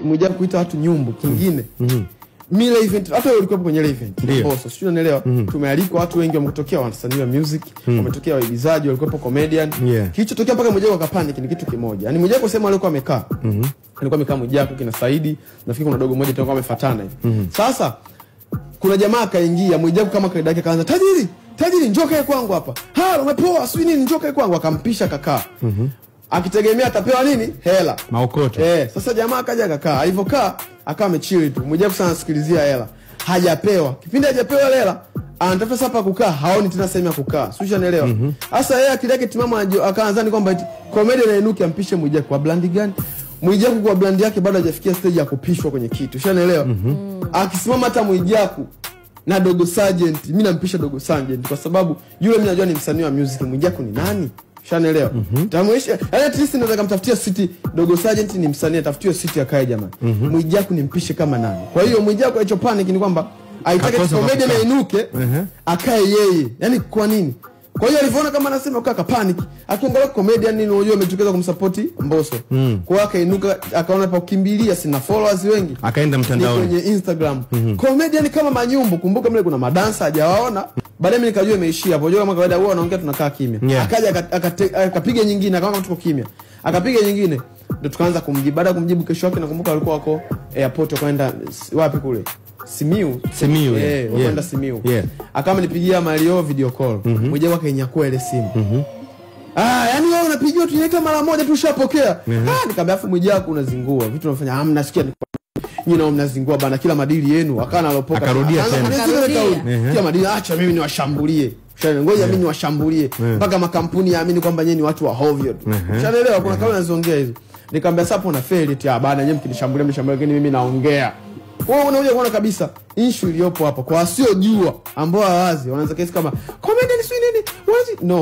Mwijaku kuita watu nyumbu kingine. Mile event hata wewe ulikuwa kwenye ile event. Boss, sio unaelewa? Tumealikwa watu wengi wametokea wasanii wa music, wametokea waigizaji, walikuwa comedian. Kilichotokea mpaka Mwijaku akapanic ni kitu kimoja. Yaani Mwijaku sema alikuwa amekaa. Alikuwa amekaa Mwijaku kina Saidi, nafikiri kuna dogo mmoja tulikuwa wamefuatana hivi. Sasa kuna jamaa akaingia Mwijaku kama kaida yake akaanza tajiri njoo kae kwangu hapa. Umepoa sio nini njoo kae kwangu akampisha kakaa. Akitegemea atapewa nini? Hela. Maokoto. Sasa jamaa akaja akakaa. Alivyokaa akawa amechill tu. Mwijaku sana sikilizia hela. Hajapewa. Kipindi hajapewa hela, anatafuta sapa kukaa, haoni tena sehemu ya kukaa. Sio unaelewa? Sasa yeye akili yake timama akaanza kwamba comedy na inuki ampishe Mwijaku kwa brand gani? Mwijaku kwa brand yake bado hajafikia stage ya kupishwa kwenye kitu. Unaelewa? Akisimama hata Mwijaku na Dogo Sergeant, mimi nampisha Dogo Sergeant kwa sababu yule mimi najua ni msanii wa music. Mwijaku ni nani? Unaelewa? Tamuishi, at least naweza kumtafutia city. Dogo Sergeant ni msanii, atafutiwe city akae jamani. Mwijaku nimpishe kama nani? Kwa hiyo Mwijaku alicho panic ni kwamba aitake comedy na inuke akae yeye. Yaani kwa nini? Kwa hiyo alivoona kama anasema kaka panic, akiangalia comedian nini unajua ametokeza kumsupport Mbosso. Kwa akainuka akaona pa kukimbilia sina followers wengi. Akaenda mtandaoni kwenye Instagram. Comedian kama manyumbu, kumbuka mle kuna madansa hajawaona. Baadaye mimi nikajua imeishia hapo. Unajua kama kawaida huwa wanaongea tunakaa kimya. Akaja akapiga nyingine kama tuko kimya. Akapiga nyingine ndio tukaanza kumjibu. Baada ya kumjibu kesho yake nakumbuka walikuwa wako airport wakaenda wapi kule? Simiu. Wakaenda Simiu. Akama nipigia Mario video call. Mwijaku akainyakua ile simu. Yaani wewe unapigiwa tunaita mara moja tu ushapokea. Nikamwambia afu Mwijaku unazingua. Vitu unafanya hamna sikia nyinyi nao mnazingua bana kila madili yenu. Akana alopoka. Akarudia tena. Kila madili acha mimi niwashambulie. Ngoja mimi niwashambulie. Mpaka makampuni yaamini kwamba nyinyi ni watu wa hovyo tu. Unaelewa kuna kauli naziongea hizo. Nikamwambia sasa una fail eti bana nyinyi mkinishambulia lakini mimi naongea. Wewe unakuja kuona kabisa issue iliyopo hapa kwa wasiojua ambao hawazi wanaanza kesi kama comedy ni nini? No.